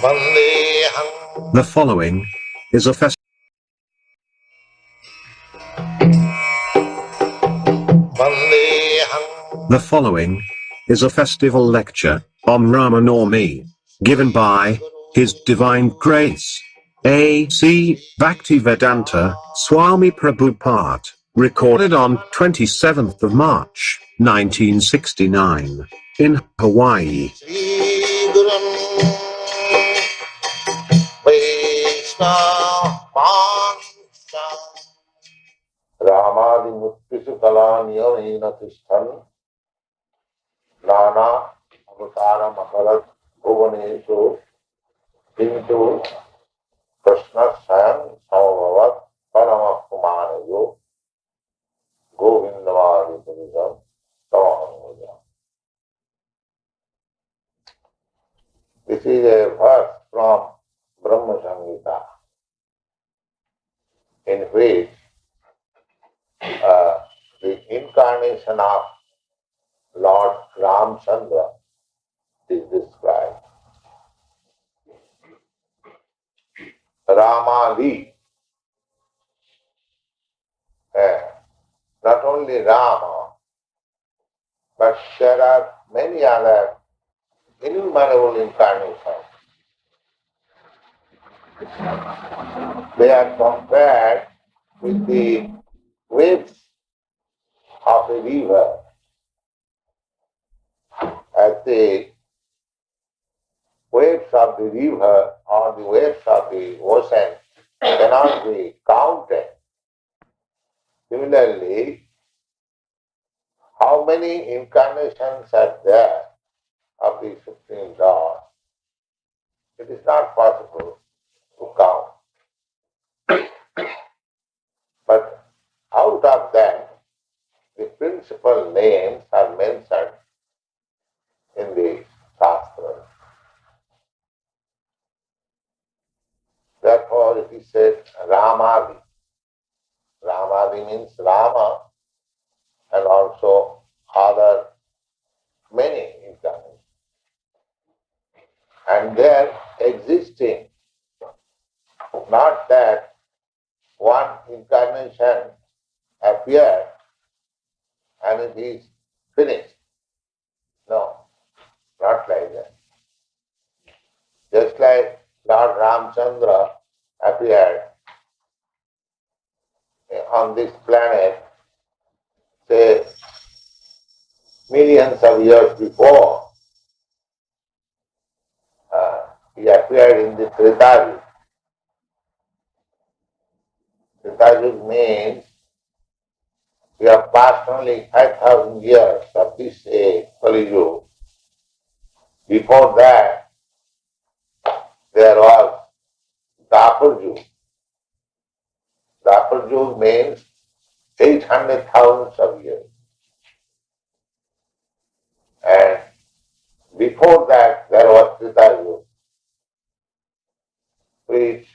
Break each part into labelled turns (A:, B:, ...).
A: The following is a The following is a festival lecture on Ramanavami, given by His Divine Grace, A.C. Bhaktivedanta Swami Prabhupada, recorded on 27th of March, 1969, in Hawaii.
B: Rāma nāma-rūpe makarat bhuvanesu kintu kṛṣṇa-avatāra paramakumānayo govindavādi-purisam tamānuja. This is a verse from Brahma Samhita, in which the incarnation of Lord Rāmacandra is described. Rāma, not only Rāma, but there are many other innumerable incarnations. They are compared with the waves of a river. As the waves of the river or the waves of the ocean cannot be counted. Similarly, how many incarnations are there of the Supreme Lord? It is not possible to count. But out of them, the principal names are mentioned in the Shastra. Therefore it is said Rāmādi. Rāmādi means Rāma and also other many incarnations. And they are existing, not that one incarnation appeared and it is finished. No. Not like that. Just like Lord Rāmacandra appeared on this planet, say, millions of years before, he appeared in the Treta Yuga. Treta Yuga means we have passed only 5,000 years of this age, Kali-yuga. Before that, there was Dwapar Yuga. Dwapar Yuga means 800,000 of years. And before that, there was Treta Yuga, which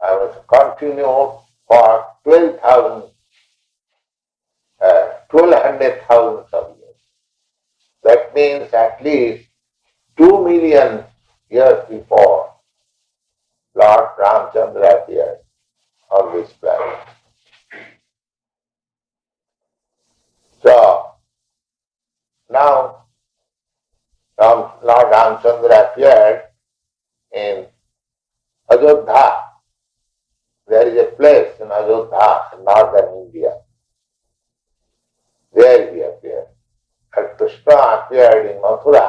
B: was continued for 1,200,000 of years. That means at least 2 million years before Lord Rāmacandra appeared on this planet. So, now Lord Rāmacandra appeared in Ajodha. There is a place in Ajodha, in northern India. There he appeared. And Kṛṣṇa appeared in Mathura.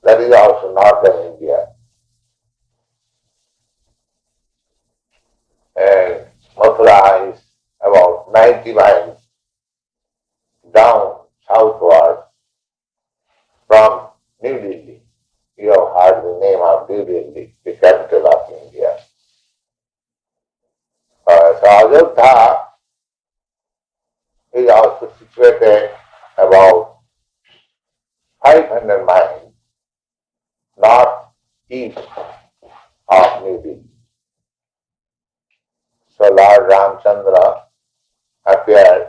B: That is also northern India. And Mathura is about 90 miles down southward from New Delhi. You have heard the name of New Delhi, the capital of India. So Ajodha is also situated about 500 miles northeast of New Delhi. So Lord Rāmacandra appeared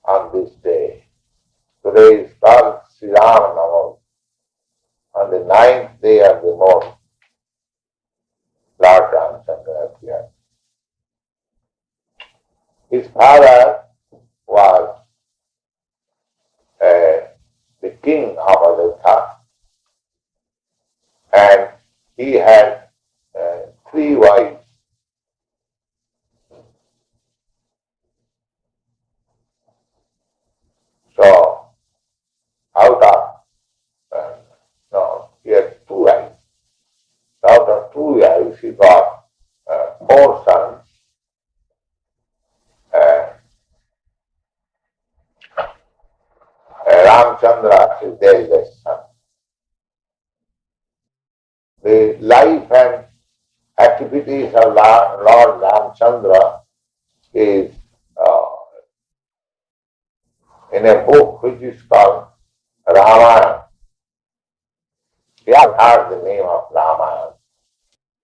B: on this day. Today is called Ramanavami. father was the king of Ajodhya, and he had three wives. So, out of, no, he had two wives. Out of two wives, he got four sons. Rāmacandra is their eldest son. The life and activities of Lord Rāmacandra is in a book which is called Rāma. You have heard the name of Rāma.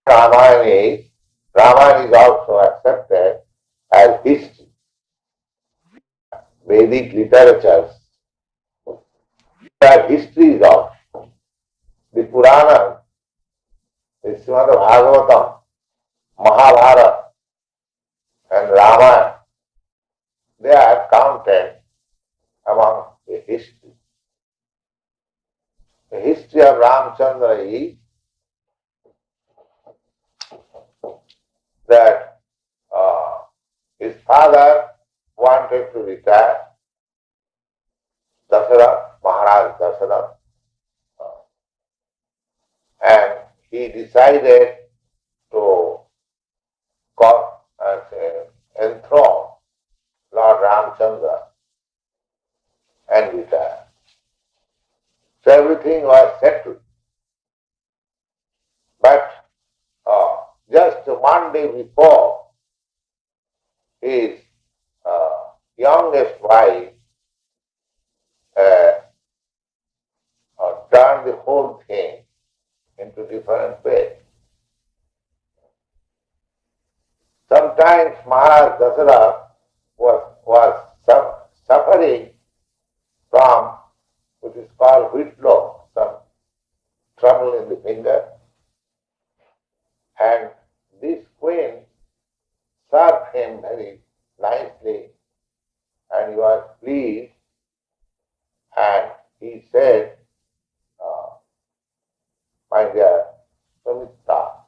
B: Rāma is also accepted as history. Vedic literatures, there are histories of the Purana, the Srimad Bhagavatam, Mahabharata, and Ramayana. They are counted among the history. The history of Ramacandra is that his father wanted to retire, Maharaj Dasharatha, and he decided to enthrone Lord Ramacandra and retire. So everything was settled. But just one day before, his youngest wife turned the whole thing into different ways. Sometimes Maharaj Dasharatha was suffering from what is called whitlow, some trouble in the finger, and this queen served him very nicely, and he was pleased, and he said, my dear Sumitra,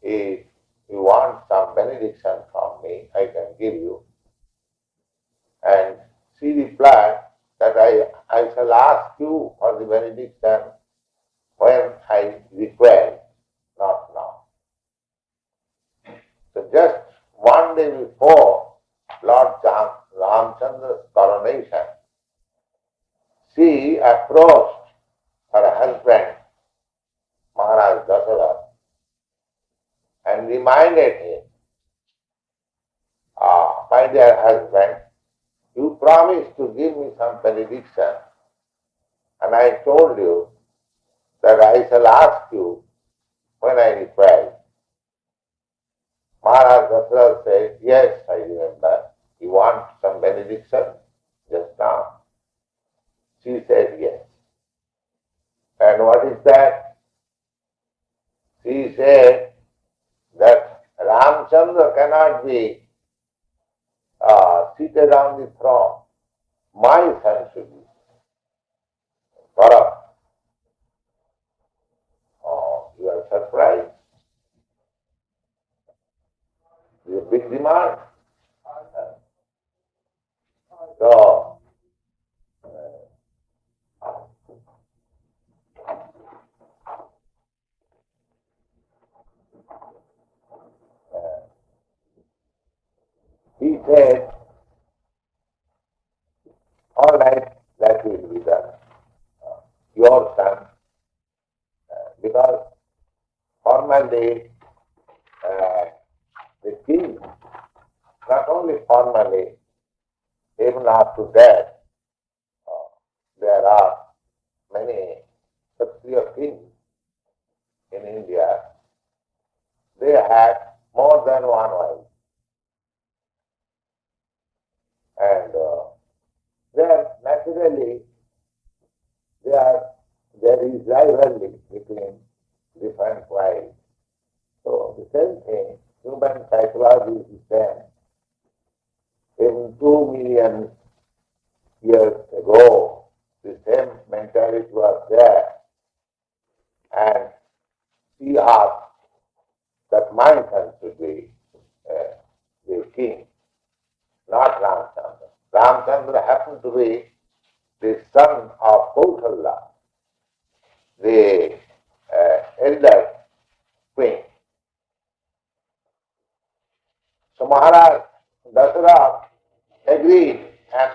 B: if you want some benediction from me, I can give you. And she replied that I shall ask you for the benediction when I request, not now. So just one day before Lord Ramachandra's coronation, she approached her husband, Maharaj Dasharatha, and reminded him, my dear husband, you promised to give me some benediction, and I told you that I shall ask you when I request. Maharaj Dasharatha said, yes, I remember. You want some benediction just now? She said, yes. And what is that? She said that Ramacandra cannot be seated on the throne. My son should be. Bharat. Oh, you are surprised. It's a big demand. So, he said, all right, that will be done. Your son, because formally the king, not only formally, even after that, there are many Kshatriya kings in India. They had more than one wife. And naturally, there is rivalry between different wives. So the same thing, human psychology is the same. in 2 million years ago, the same mentality was there, and he asked that my son should be the king, not Ramacandra. Ramacandra happened to be the son of Kausalya, the elder queen. So Maharaj Dasara agreed and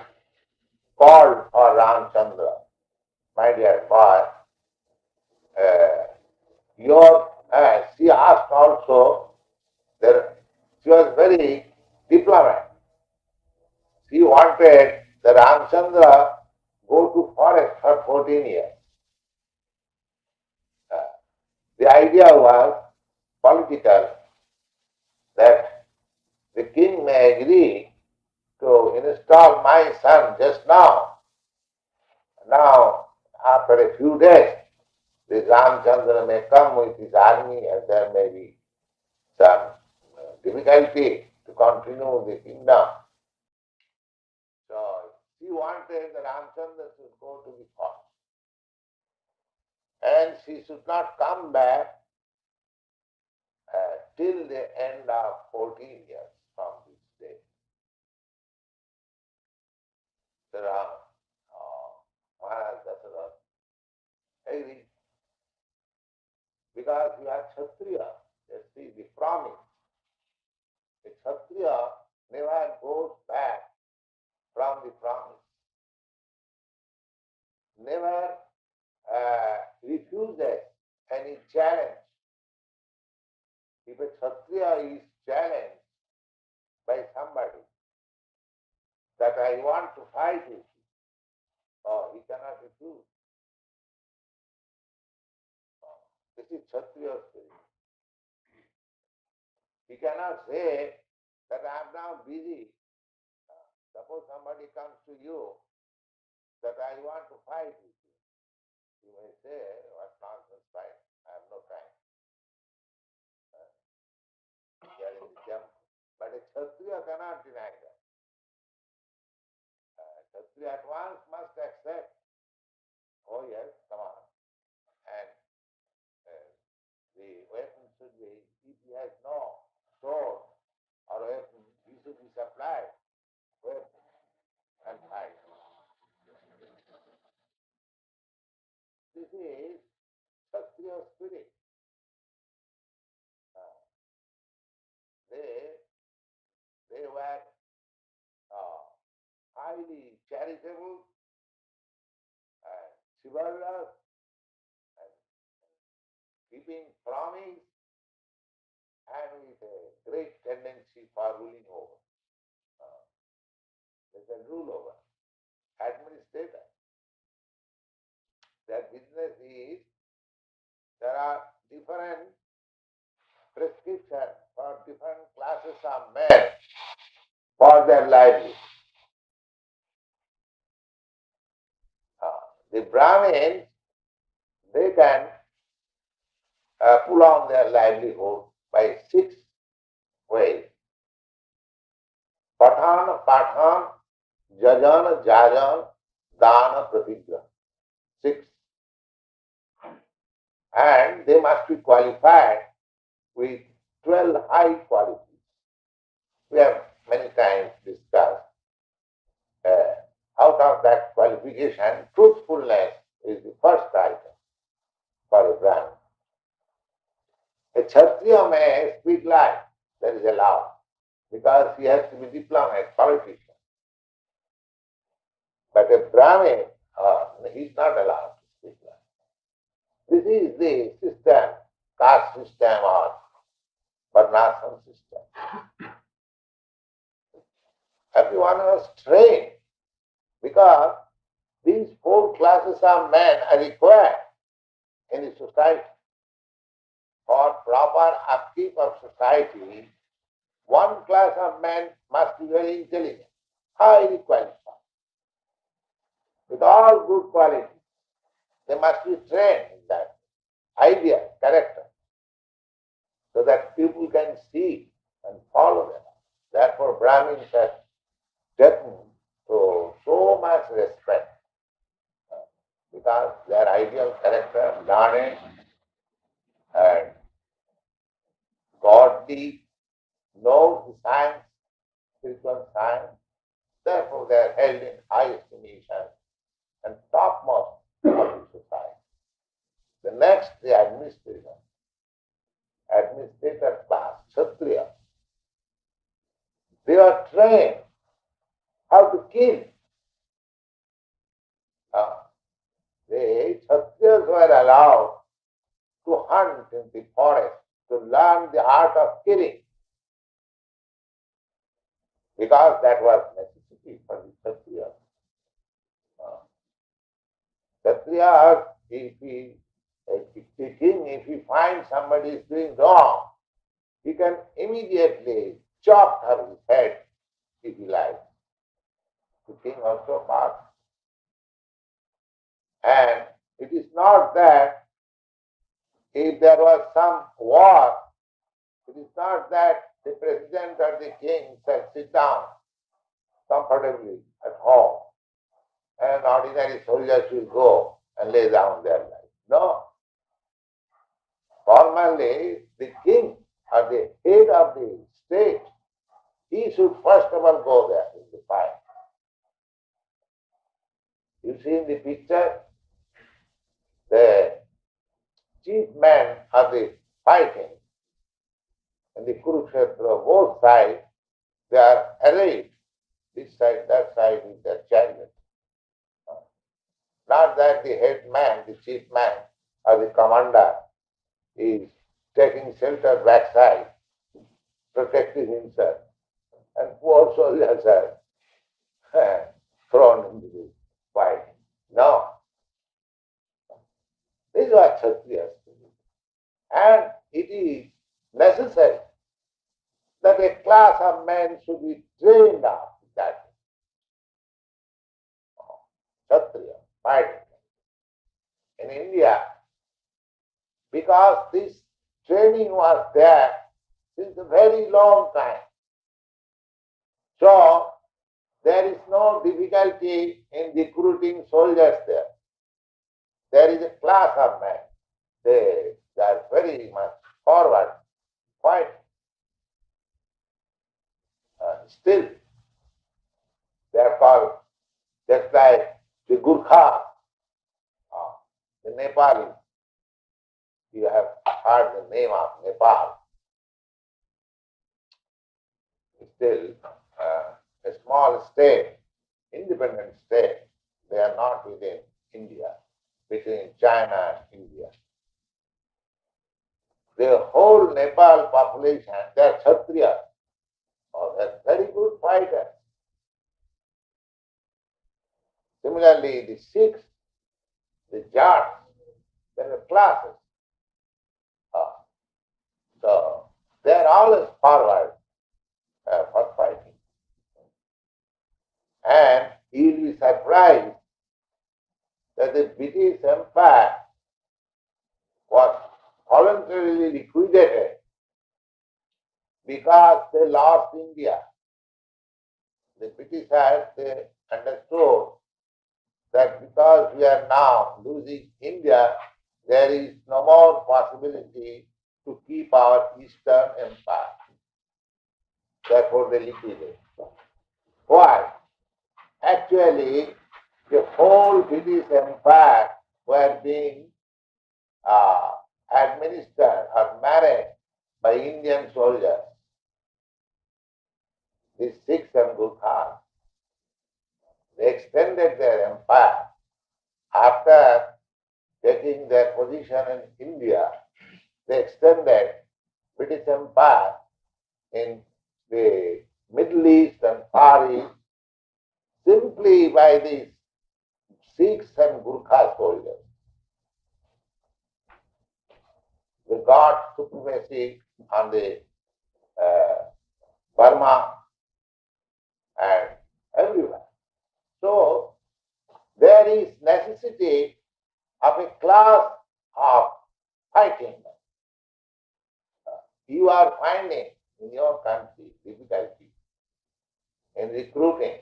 B: called for Ramacandra. My dear boy, she asked also, she was very diplomat. She wanted the Ramacandra go to forest for 14 years. The idea was political, that the king may agree to install my son just now. Now, after a few days, this Ramacandra may come with his army and there may be some difficulty to continue the kingdom. So, she wanted the Ramacandra should go to the forest. And she should not come back till the end of 14 years from this day. So Maharaj Dasara agreed. Because you are Kshatriya, you see the promise. The Kshatriya never goes back from the promise. Never refuses any challenge. If a Kshatriya is challenged by somebody that I want to fight with you, he cannot refuse. This is Kshatriya spirit. He cannot say that I am now busy. Suppose somebody comes to you that I want to fight with you. You may say, what nonsense fight? I have no time. There is a jump. But a Kshatriya cannot deny that. Kshatriya at once must accept, oh yes, come on. And the weapon should be, if he has no sword or weapon, he should be supplied weapon and fight. This is Kshatriya spirit. They were highly charitable and chivalrous and keeping promise and with a great tendency for ruling over. They can rule over. Administrator. Their business is, there are different prescriptions for different classes of men for their livelihood. The Brahmins, they can pull on their livelihood by 6 ways. Pathan, jajan, jajan, dana, pratigya. 6. And they must be qualified with 12 high qualities. We have many times discussed. Out of that qualification, truthfulness is the first item for a Brahmin. A Kshatriya may speak lie, that is allowed, because he has to be diplomat, politician. But a Brahmin, he is not allowed to speak lie. This is the system, caste system or varnashram system. Everyone was trained because these 4 classes of men are required in the society. For proper upkeep of society, one class of men must be very intelligent, highly qualified, with all good qualities. They must be trained in that idea, character, so that people can see and follow them. Therefore, Brahmins are taken to so much respect because their ideal character, learned and godly, knows the science, spiritual science, therefore they are held in high estimation and topmost of the society. The next, the administrator class, Kshatriya. They are trained how to kill. Uh, the Kshatriyas were allowed to hunt in the forest, to learn the art of killing, because that was necessity for the Kshatriyas. Kshatriyas, if he finds somebody is doing wrong, he can immediately chop her his head if he likes. The king also passed. And it is not that if there was some war, it is not that the president or the king said, sit down comfortably at home and ordinary soldiers will go and lay down their life. No. Formally, the king or the head of the state, he should first of all go there in the fight. You see in the picture, the chief men of the fighting in the Kurukshetra, both sides, they are arrayed, this side, that side, with their chariot. Not that the head man, the chief man, or the commander is taking shelter backside, protecting himself, and poor soldiers are thrown into the fight. No. This is what Kshatriyas do. And it is necessary that a class of men should be trained up that Kshatriya, fighting. In India, because this training was there since a very long time. So, there is no difficulty in recruiting soldiers there. There is a class of men. They are very much forward, quite still. They are called just like the Gurkha, the Nepalis. You have heard the name of Nepal. Still a small state, independent state. They are not within India, between China and India. The whole Nepal population, they are Kshatriyas. Oh, they are very good fighters. Similarly, the Sikhs, the Jats, there are classes. So they are always forward for fighting. And you will be surprised that the British Empire was voluntarily liquidated because they lost India. The Britishers, they understood that because we are now losing India, there is no more possibility to keep our Eastern Empire. Therefore they liquidated. Why? Actually, the whole British Empire were being administered or managed by Indian soldiers. These Sikhs and Gurkhas, they extended their empire. After taking their position in India, they extended British Empire in the Middle East and Far East simply by these Sikhs and Gurkha soldiers. They got supremacy on the Burma and everywhere. So there is necessity of a class of fighting. You are finding in your country difficulty in recruiting,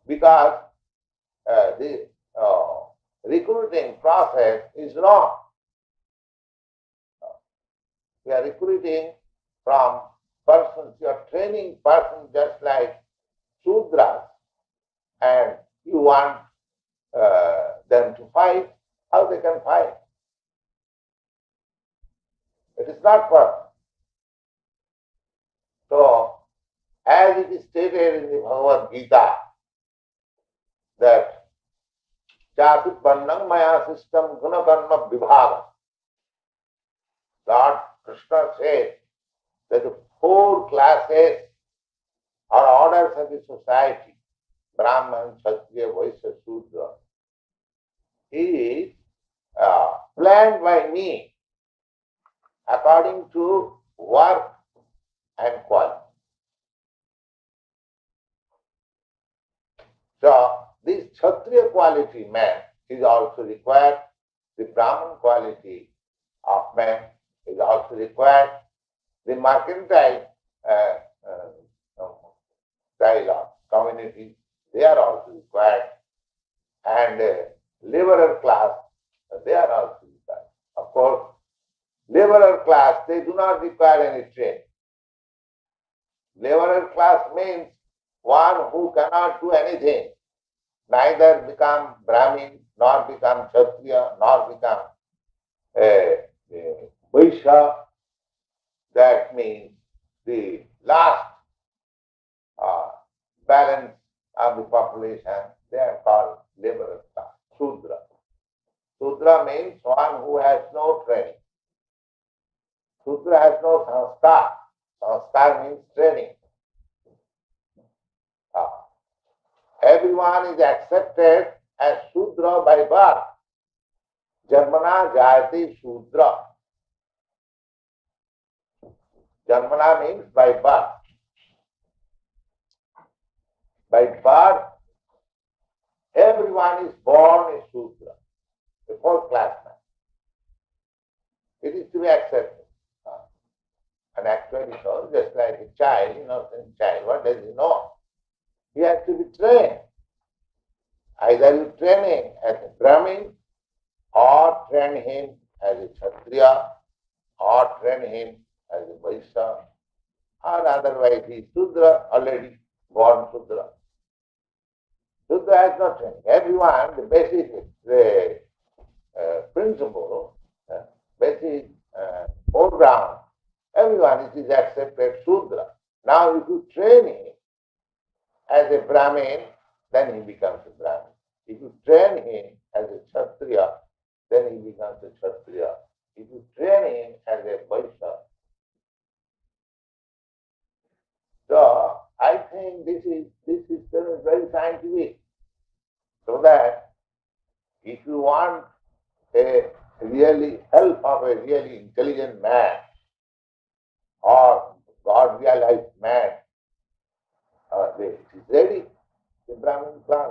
B: because the recruiting process is wrong. We are recruiting from persons, you are training persons just like Sudras, and you want them to fight. How they can fight? It is not possible. So, as it is stated in the Bhagavad Gita, that Chāpi Pannam Maya System Guna Karma Vibhaga. Lord Krishna says that the 4 classes or orders of the society, Brahman, Kshatriya, Vaishya, Shudra, is planned by me according to work and quality. So, this Kshatriya quality man is also required, the Brahman quality of man is also required, the mercantile style of community, they are also required, and laborer class, they are also required. Of course, laborer class, they do not require any training. Laborer class means one who cannot do anything, neither become Brahmin, nor become Kshatriya, nor become a Vaishya. That means the last balance of the population, they are called laborer class, Shudra. Shudra means one who has no training. Shudra has no sanskar. Sanskar means training. Everyone is accepted as Shudra by birth. Janmana jayati Shudra. Janmana means by birth. By birth, everyone is born a Shudra, a 4th class man. It is to be accepted. And actually, so just like a child, innocent child, what does he know? He has to be trained. Either you train him as a Brahmin, or train him as a Kshatriya, or train him as a Vaishya, or otherwise he is Shudra, already born Shudra. Shudra has no training. Everyone, the basic principle, basic foreground, everyone it is accepted Shudra. Now if you train him as a Brahmin, then he becomes a Brahmin. If you train him as a Kshatriya, then he becomes a Kshatriya. If you train him as a Vaishya. So I think this system is very scientific. So that if you want a really help of a really intelligent man or God realized man, it is ready, the Brahmin class.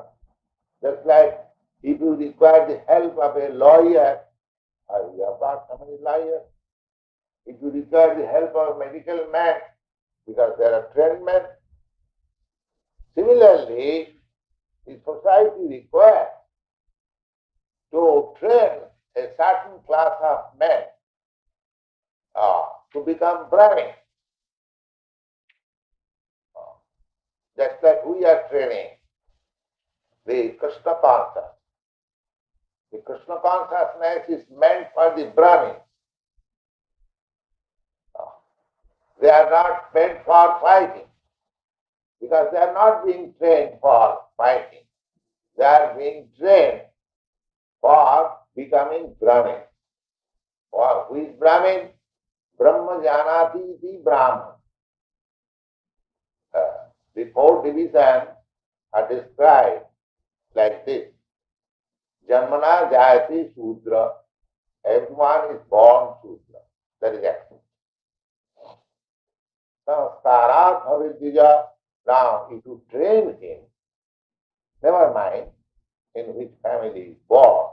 B: Just like if you require the help of a lawyer, you have got so many lawyers. If you require the help of a medical man, because there are trained men. Similarly, the society requires to train a certain class of men to become Brahmin. Just like we are training the Krishna consciousness. The Krishna consciousness is meant for the Brahmins. They are not meant for fighting, because they are not being trained for fighting. They are being trained for becoming Brahmin. For who is Brahmin? Brahma janati iti Brahman. The 4 divisions are described like this. Janmana jayati Shudra. Everyone is born Shudra. That is action. Samskarat bhavidvija. Now, if you train him, never mind in which family he is born,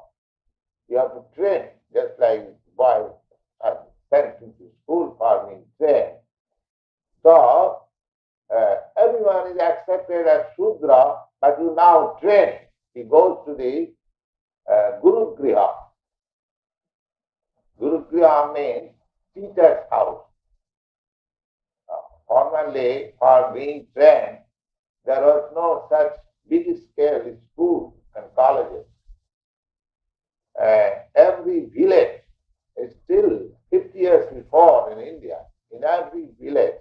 B: you have to train, just like boys are sent into school for being trained. So, everyone is to now train. He goes to the Guru Griha. Guru Griha means teacher's house. Formerly, for being trained, there was no such big scale schools and colleges. Every village, still 50 years before in India, in every village,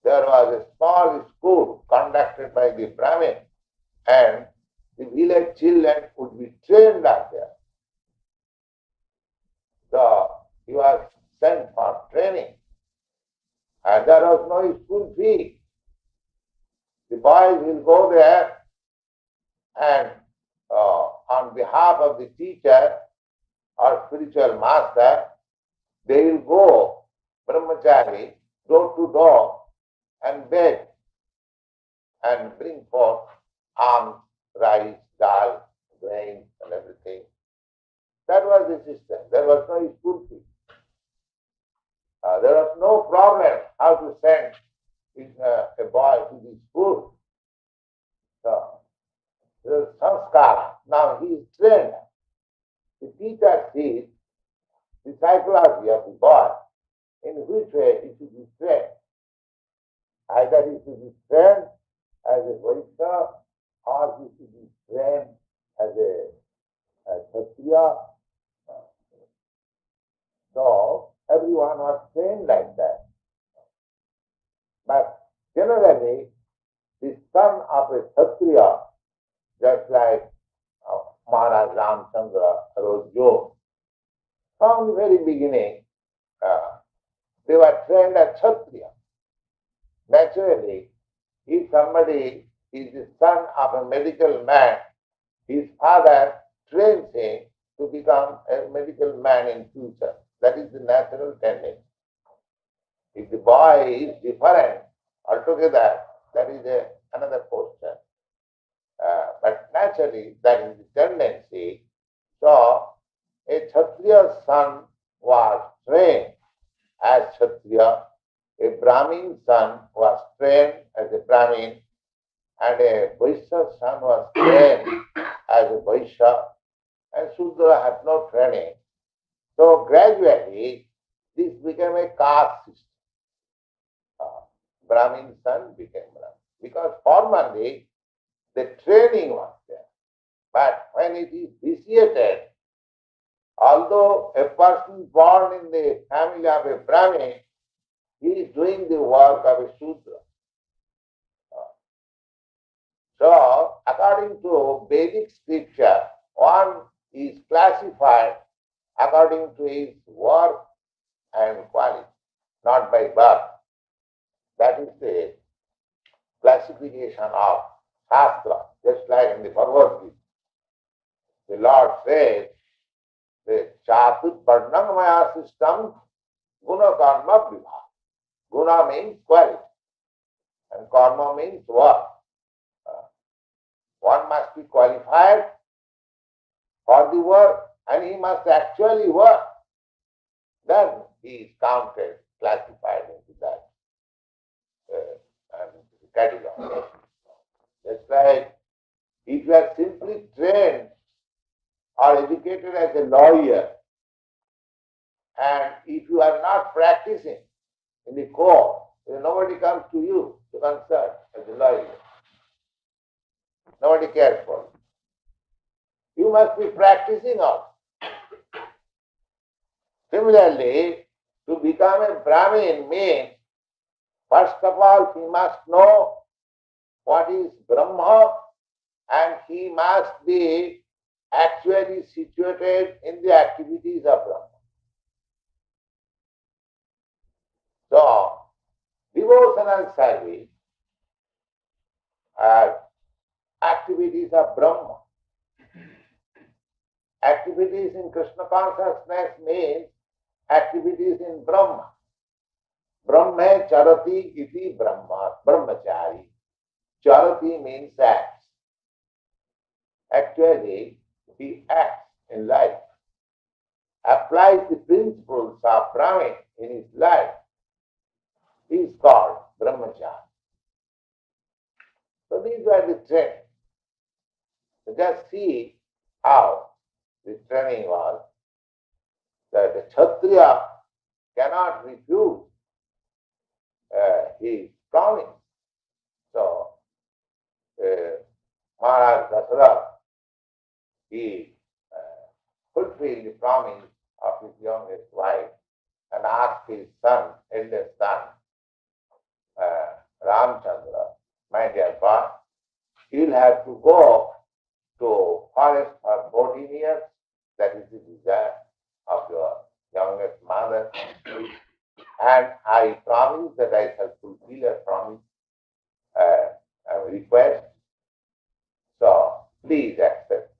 B: there was a small school conducted by the Brahmin, and the village children would be trained up there. So he was sent for training, and there was no school fee. The boys will go there and on behalf of the teacher or spiritual master, they will go brahmachari door to door and beg and bring forth alms, rice, dal, grains and everything. That was the system. There was no school fee. There was no problem how to send a boy to the school. So, there is sanskara. Now he is trained. The teacher sees the psychology of the boy, in which way he should be trained. Either he should be trained as a Vaishya, or he should be trained as a Kshatriya. So everyone was trained like that. But generally, the son of a Kshatriya, just like Lord Rāmacandra arose Joe, from the very beginning, they were trained as Kshatriya. Naturally, if somebody is the son of a medical man, his father trains him to become a medical man in future. That is the natural tendency. If the boy is different altogether, that is another question. But naturally, that is the tendency. So, a Kshatriya son was trained as Kshatriya, a Brahmin son was trained as a Brahmin, and a Vaishya son was trained as a Vaishya, and Shudra had no training. So gradually, this became a caste system. Brahmin son became Brahmin. Because formerly, the training was there. But when it is vitiated, although a person born in the family of a Brahmin, he is doing the work of a Shudra. So, according to Vedic scripture, one is classified according to his work and quality, not by birth. That is the classification of Shastra, just like in the Bhagavad Gita. The Lord says, the Chatut Varnamaya system, Guna Karma Vibha. Guna means quality, and Karma means work. One must be qualified for the work, and he must actually work. Then he is counted, classified into that category. Just like if you are simply trained or educated as a lawyer, and if you are not practicing in the court, nobody comes to you to consult as a lawyer. Nobody cares for you. You must be practicing also. Similarly, to become a Brahmin means, first of all, he must know what is Brahma, and he must be actually situated in the activities of Brahma. So, devotional service are activities of Brahma. Activities in Krishna consciousness means activities in Brahma. Brahma charati iti Brahma, brahmachari. Charati means acts. Actually, he acts in life, applies the principles of Brahma in his life. He is called brahmachari. So these are the trends. So just see how this training was, that the Kshatriya cannot refuse his promise. So, Maharaj Dasarath, he fulfilled the promise of his youngest wife and asked his son, eldest son, Rāmacandra, my dear boy, you'll have to go to forest for 14 years. That is the desire of your youngest mother. And I promise that I shall fulfill your promise, request. So please accept.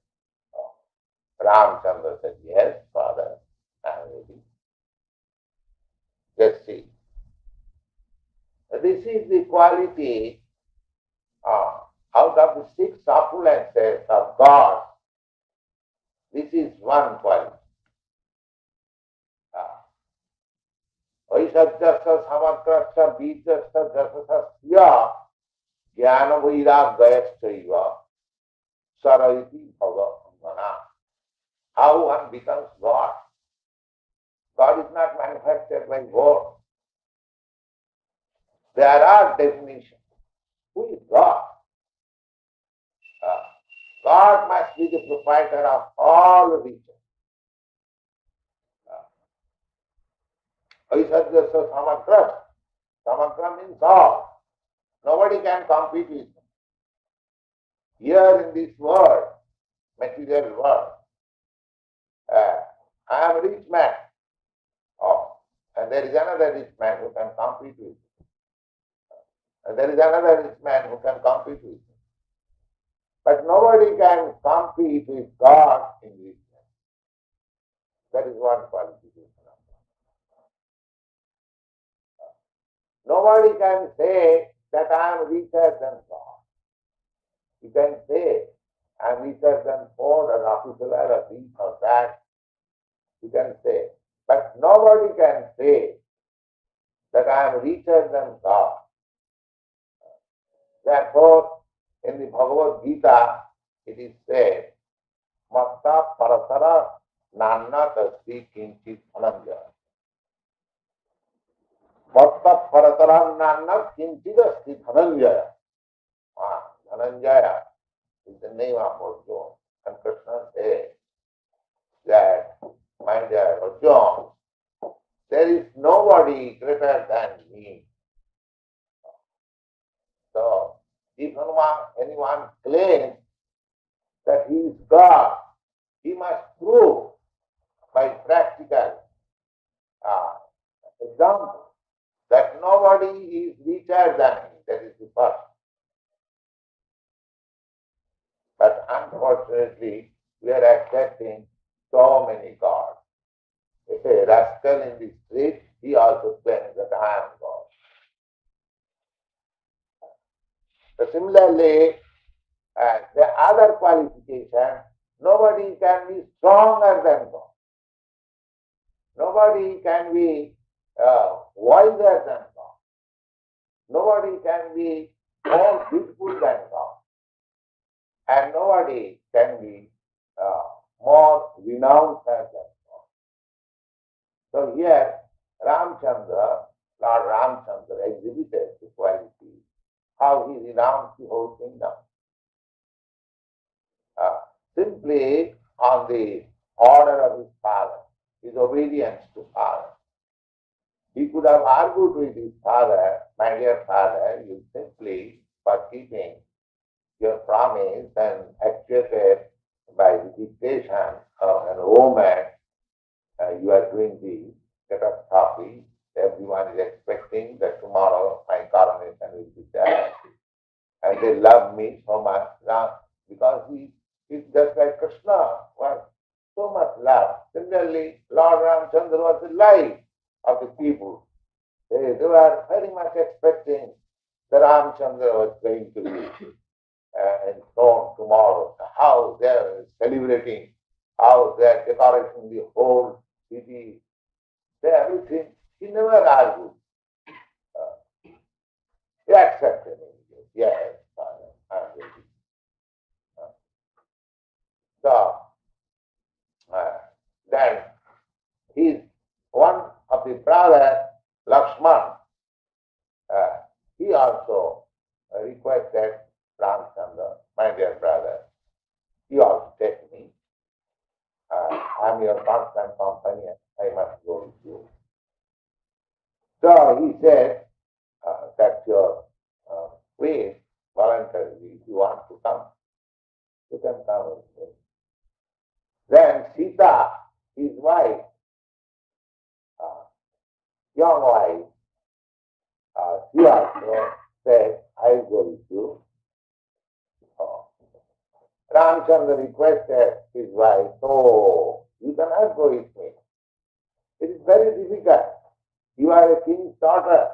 B: Ramchandra said, yes, father, I am ready. Just see. This is the quality out of the 6 opulences of God. This is one quality. Vaisajyasya samakrasya bijasya jasasya jnana vairāgyayasya sarayati bhagavana. How one becomes God? God is not manufactured by word. There are definitions. Who is God? God must be the proprietor of all riches. Vaisajyasya samakrasya. Samakra means all. Nobody can compete with him. Here in this world, material world, I am a rich man. Oh, and there is another rich man who can compete with him. And there is another rich man who can compete with him. But nobody can compete with God in richness. That is one qualification of God. Nobody can say that I am richer than God. You can say, I am richer than Ford or Rockefeller or this or that. You can say. But nobody can say that I am richer than God. Therefore, in the Bhagavad Gita, it is said, Matta paratara nanna tasvi kinchit dhananjaya. Matta paratara nanna kinchit asti dhananjaya. Dhananjaya is the name of Arjuna. And Krishna says that, my dear Arjuna, there is nobody greater than me. So, if anyone claims that he is God, he must prove by practical example that nobody is richer than him. That is the first. But unfortunately, we are accepting so many gods. If a rascal in the street, he also claims that I am God. So similarly, the other qualification, nobody can be stronger than God. Nobody can be wiser than God. Nobody can be more beautiful than God. And nobody can be more renowned than God. So here, Ramchandra, Lord Rāmacandra exhibited the quality, how he renounced the whole kingdom. Simply on the order of his father, his obedience to father. He could have argued with his father, my dear father, you simply, for keeping your promise and actuated by the dictation of an woman, you are doing the catastrophe. Everyone is expecting that tomorrow my coronation will be there. And they love me so much now because he is just like Krishna was so much love. Similarly, Lord Rāmacandra was the life of the people. They were very much expecting that Rāmacandra was going to be enthroned tomorrow. How they are celebrating, how they are decorating the whole city. Everything. He never argued. He accepted it. Yes, Father, I am ready. brother Lakshman, he also requested Rāmacandra, my dear brother, you also take me. I am your constant companion. I must go with you. So he said, that's your wish, voluntarily. If you want to come, you can come with me. Then Sita, his wife, young wife, she also said, I will go with you. Ramchandra requested his wife, oh, you cannot go with me. It is very difficult. You are a king's daughter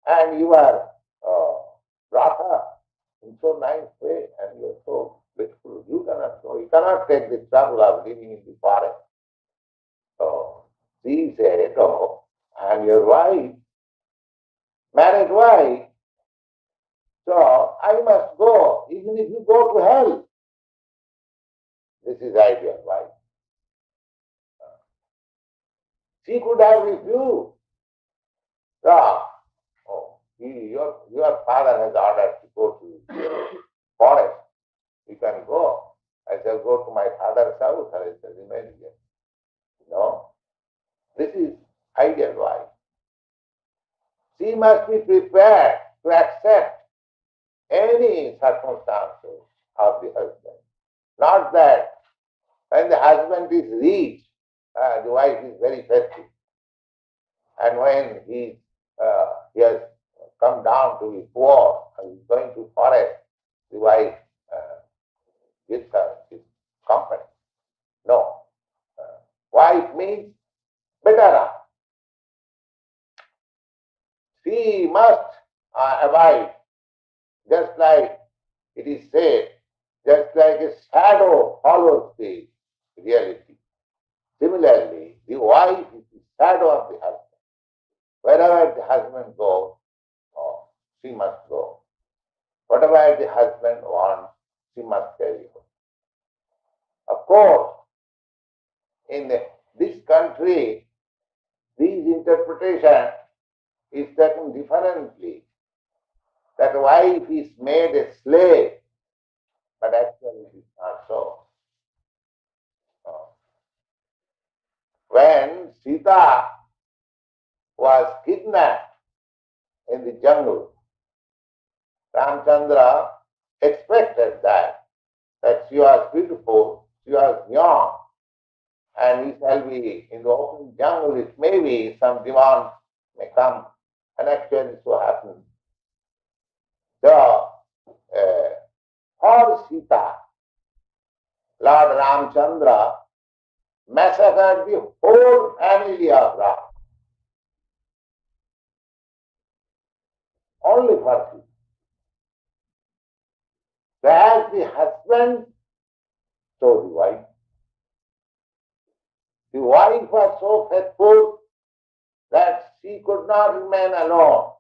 B: and you are brought up in so nice way and you are so blissful. You cannot go. You cannot take the trouble of living in the forest. So she said, oh, I am your wife, married wife, so I must go, even if you go to hell. This is ideal wife. She could have refused. So, your father has ordered to go to the forest. You can go. I shall go to my father's house, I shall remain here. No. This is ideal wife. She must be prepared to accept any circumstances of the husband. Not that when the husband is rich, the wife is very festive. And when he has come down to be poor and is going to forest, the wife gives her his company. No. Wife means better off. She must abide, just like it is said, just like a shadow follows the reality. Similarly, the wife is the shadow of the husband. Wherever the husband goes, she must go. Whatever the husband wants, she must carry out. Of course, in this country, this interpretation is taken differently. That wife is made a slave, but actually it is not so. When Sita was kidnapped in the jungle, Ramchandra expected that she was beautiful, she was young, and we shall be in the open jungle, it may be some demand may come, and actually so happened. So, for Sita, Lord Rāmacandra massacred the whole family of Rama. Only for Sita. So as the husband, so the wife. The wife was so faithful that she could not remain alone.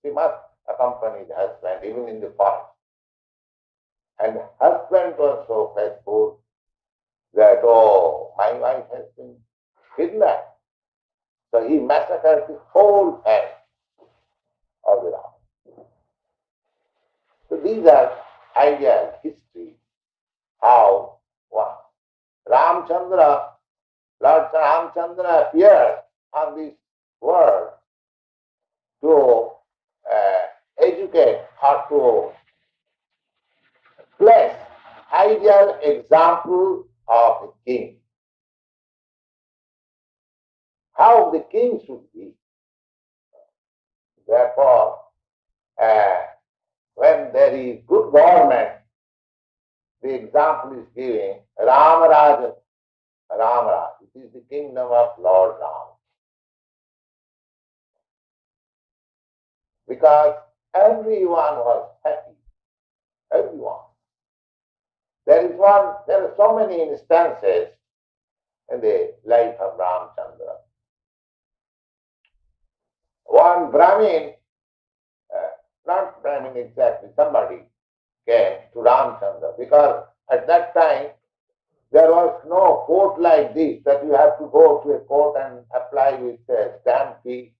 B: She must accompany the husband even in the forest. And the husband was so faithful that, oh, my wife has been kidnapped. So he massacred the whole family of the Rama. So these are ideal history how one. Ramchandra, Lord Ramacandra appeared on this world to educate or to place ideal example of a king. How the king should be. Therefore, when there is good government, the example is giving Rāma. It is the kingdom of Lord Rāma. Because everyone was happy. Everyone. There are so many instances in the life of Ramacandra. One Brahmin, not Brahmin exactly, somebody came to Ramacandra because at that time there was no court like this, that you have to go to a court and apply with a stamp fee,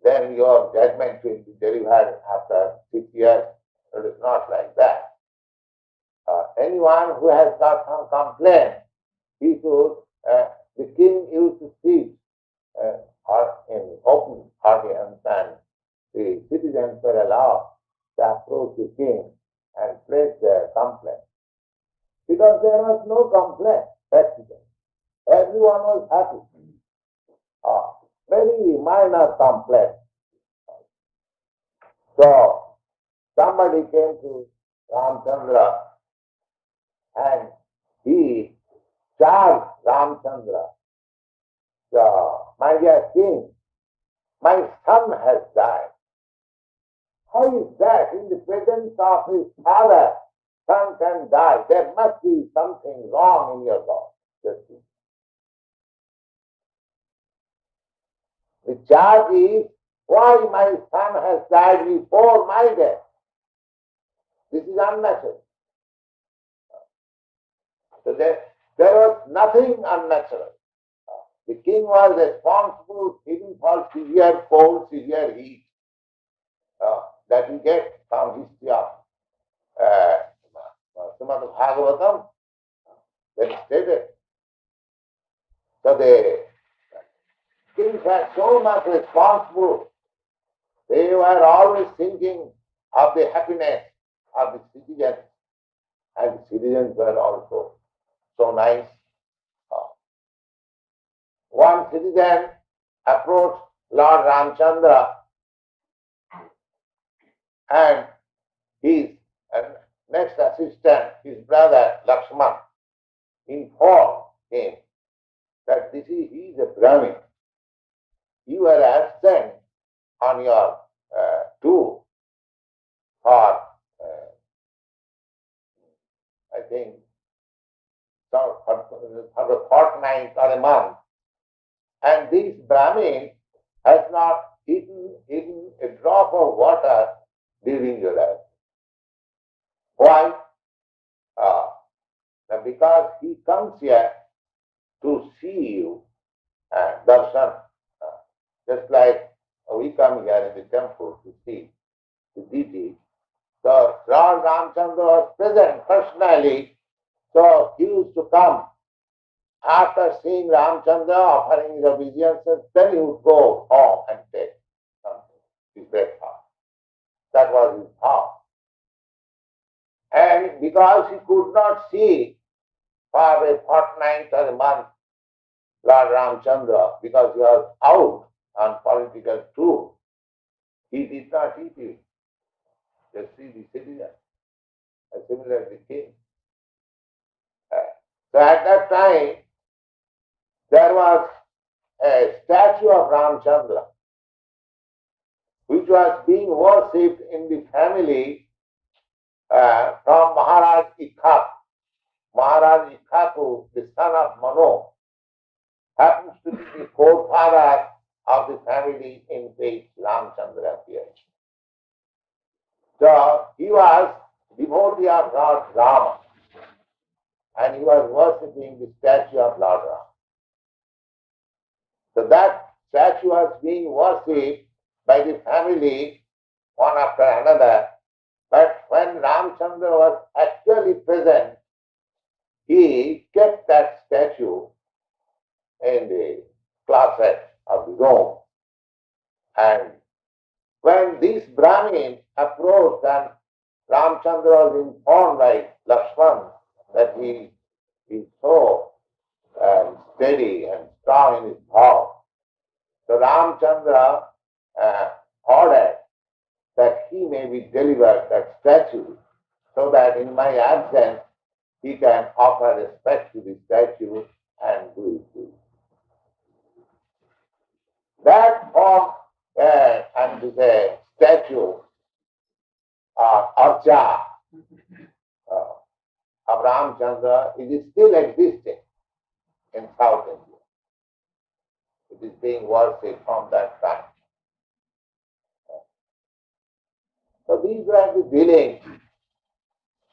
B: then your judgment will be delivered after 6 years. It is not like that. Anyone who has got some complaint, he should, the king used to sit in open audience, and the citizens were allowed to approach the king and place their complaint. Because there was no complaint, practically. Everyone was happy. Very minor complaint. So, somebody came to Rāmacandra and he charged Rāmacandra, my dear king, my son has died. How is that? In the presence of his father, son can die. There must be something wrong in your God. The charge is, why my son has died before my death? This is unnatural. So there was nothing unnatural. The king was responsible even for severe cold, severe heat. That we get from history of Srimad Bhagavatam, that is stated. So the kings were so much responsible. They were always thinking of the happiness of the citizens, and the citizens were also so nice. One citizen approached Lord Rāmacandra, and his next assistant, his brother Lakshman, informed him that he is a Brahmin. You were absent on your tour for, I think, for a fortnight or a month. And this Brahmin has not eaten a drop of water during your life. Why? Because he comes here to see you and darshan. Just like we come here in the temple to see the deity. So Lord Rāmacandra was present personally, so he used to come. After seeing Rāmacandra offering his obeisances, then he would go home and take something, his breakfast. That was his thought. And because he could not see for a fortnight or a month Lord Rāmacandra, because he was out on political tour, he did not eat it. Just see the citizen, similarly the king. So at that time, there was a statue of Rāmacandra, which was being worshipped in the family from Maharaj Ikhaku. Maharaj Ikhaku, the son of Mano, happens to be the forefather of the family in which Rāmacandra appeared. So he was devotee of Lord Rāma, and he was worshipping the statue of Lord Rāma. So that statue was being worshipped by the family one after another. But when Rāmacandra was actually present, he kept that statue in the closet of the room. And when this Brahmin approached, and Rāmacandra was informed by Lakshman that he is so steady and strong in his vow. So Rāmacandra ordered that he may be delivered that statue, so that in my absence he can offer respect to the statue and do his duty. That form and the statue Archa of Rāmacandra, it is still existing in South India. It is being worshipped from that time. So these were the dealings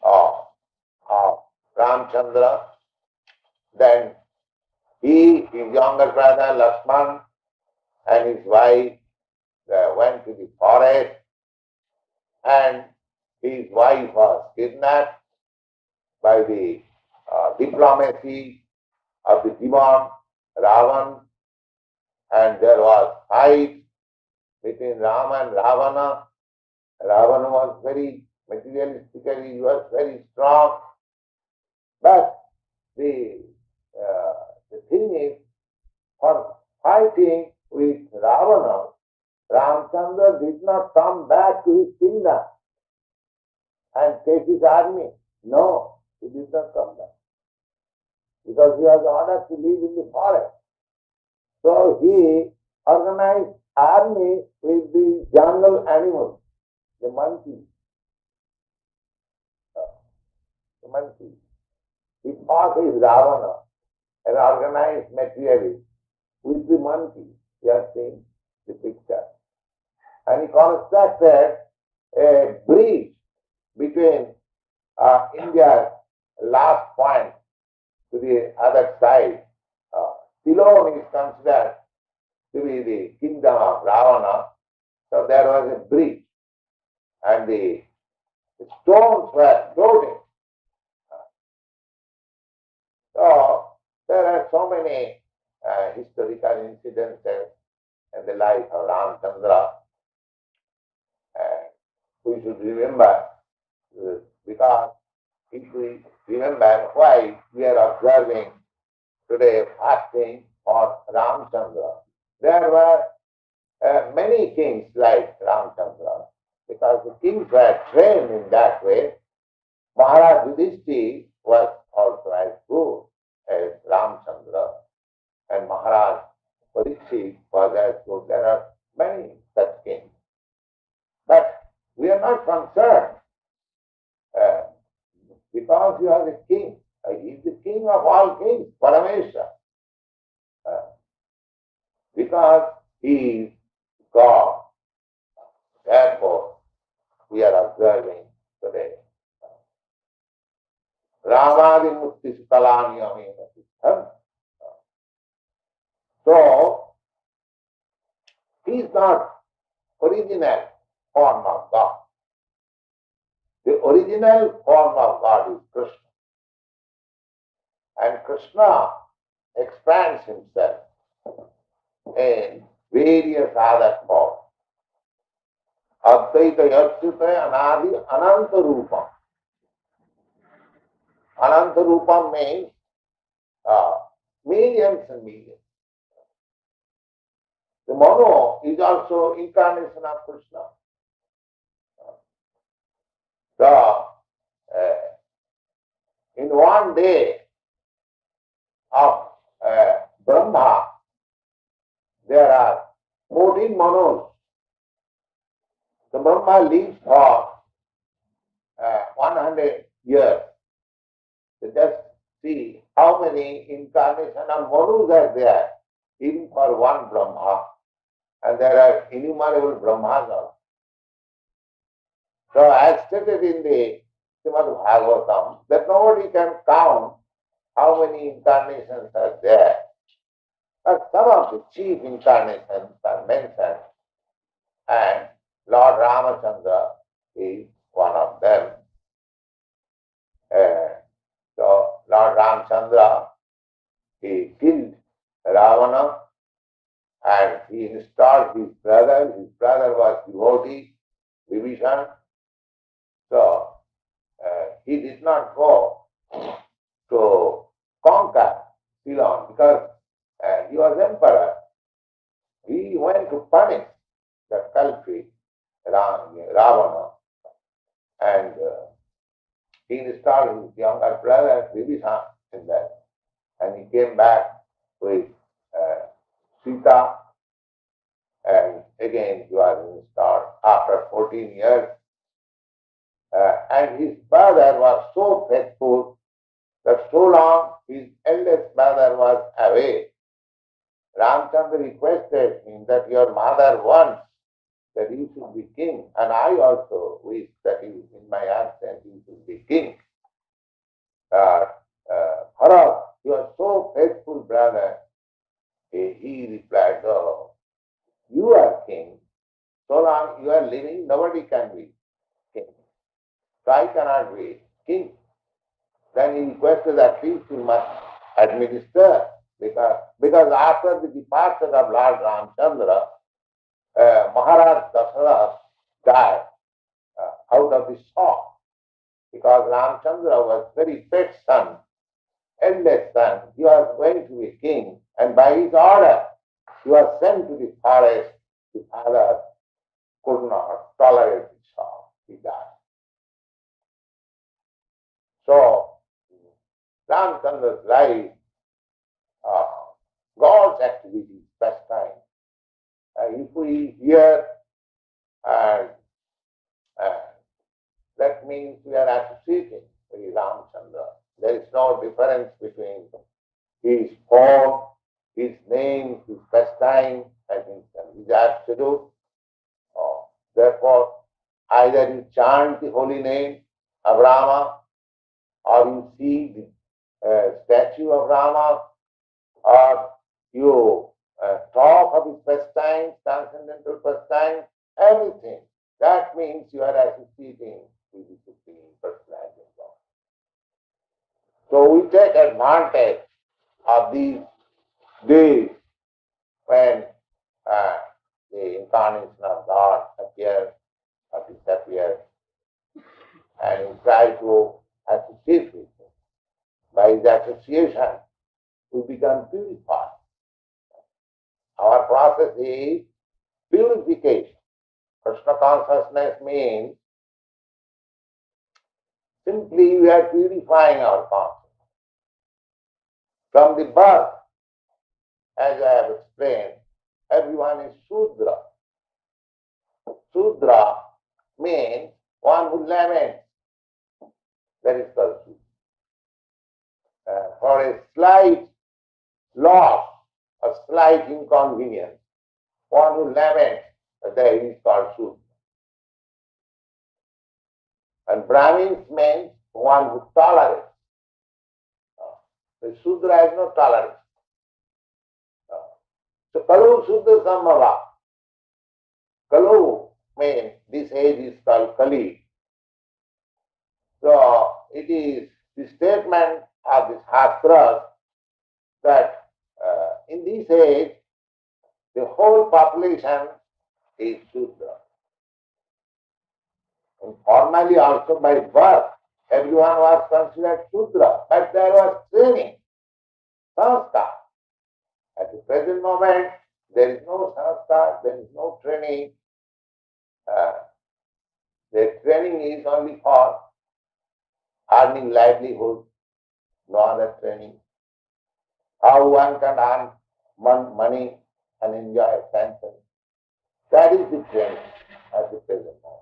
B: of Rāmacandra Then he, his younger brother Lakshman and his wife went to the forest, and his wife was kidnapped by the diplomacy of the demon Ravan, and there was fight between Rama and Ravana. Ravana was very materialistically, he was very strong, but the thing is, for fighting with Ravana, Ramacandra did not come back to his kingdom and take his army. No, he did not come back, because he was ordered to live in the forest. So he organized army with the jungle animals, the monkeys. The monkeys. He fought with Ravana and organized materially with the monkeys. You have seen the picture. And he constructed a bridge between India's last point to the other side. Ceylon is considered to be the kingdom of Ravana. So there was a bridge, and the stones were floating. So there are so many historical incidences in the life of Ramacandra. We should remember, because if we remember why we are observing today fasting for Ramacandra, there were many kings like Ramacandra, because the kings were trained in that way. Maharaj Yudhishthira was also as good as Ramacandra, and Maharaj Parikshit was as good. There are many such kings. But we are not concerned because you are the king. He is the king of all kings, Parameshwar. Because he is God. Therefore, we are observing today. Rāma and Kṛṣṇa. So, he is not original form of God. The original form of God is Krishna. And Krishna expands himself in various other forms. Advaita Yachyuta Anadi Ananta Rūpam. Ananta Rūpam means millions and millions. The Mano is also incarnation of Krishna. So, in one day of Brahma, there are 14 Manos. The Brahma lives for 100 years. So just see how many incarnations of Manus are there, even for one Brahma. And there are innumerable Brahmas also. So as stated in the Srimad Bhagavatam, that nobody can count how many incarnations are there. But some of the chief incarnations are mentioned, and Lord Rāmacandra is one of them. So Lord Rāmacandra, he killed Ravana and he installed his brother. His brother was devotee, Vibhishan. So he did not go to conquer Ceylon because he was emperor. He went to punish the culprit, Ravana, and he installed his younger brother Vibhishan in that. And he came back with Sita, and again he was installed after 14 years. And his brother was so faithful that so long his eldest brother was away, Ramacandra requested him that your mother wants that you should be king, and I also wish that in my absence you should be king. Bharat you are so faithful, brother. He replied, oh, you are king. So long you are living, nobody can be king. So I cannot be king. Then he requested at least you must administer, because after the departure of Lord Rāmacandra, Maharaj Dasarath died out of the shock, because Ramachandra was very pet son, eldest son. He was going to be king, and by his order he was sent to the forest. The father could not tolerate the shock. He died. So Ramachandra's life, God's activity, pastime. If we hear, and that means we are associating with Ramachandra. There is no difference between his form, his name, his pastime, and his absolute. Therefore, either you chant the holy name of Rama, or you see the statue of Rama, or you talk of his pastimes, transcendental pastimes, everything. That means you are associating with the Supreme Personality of God. So we take advantage of these days when the incarnation of God appears or disappears, and we try to associate with him. By his association, we become purified. Our process is purification. Kṛṣṇa consciousness means simply we are purifying our consciousness. From the birth, as I have explained, everyone is Shudra. Shudra means one who laments. That is called Shudra. For a slight loss, a slight inconvenience, one who laments, that is called Shudra. And Brahmins means one who tolerates. The Shudra has no tolerance. So Kalu Shudra Sambhava. Kalu means this age is called Kali. So it is the statement of the Shastras that in this age the whole population is Shudra. And formally also by birth everyone was considered Shudra, but there was training, sanskar. At the present moment there is no sanskar, there is no training. The training is only for earning livelihood, no other training. How one can earn money and enjoy pension. That is the training at the present moment.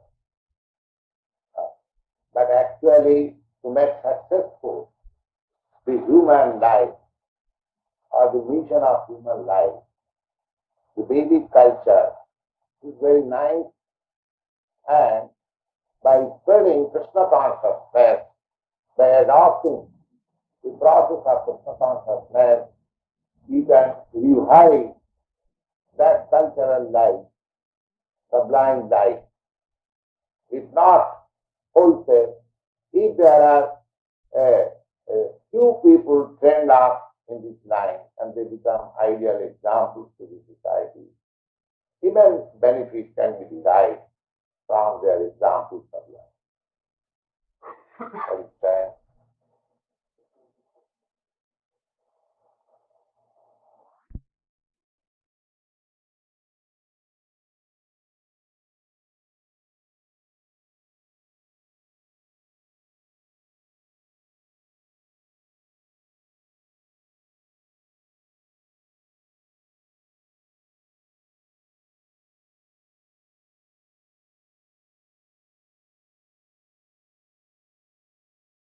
B: But actually, to make successful the human life or the mission of human life, the Vedic culture is very nice, and by spreading Kṛṣṇa consciousness, by adopting the process of Kṛṣṇa consciousness, you can revive that cultural life, sublime life. If not wholesale, if there are a few people trained up in this line and they become ideal examples to the society, immense benefit can be derived from their examples of life.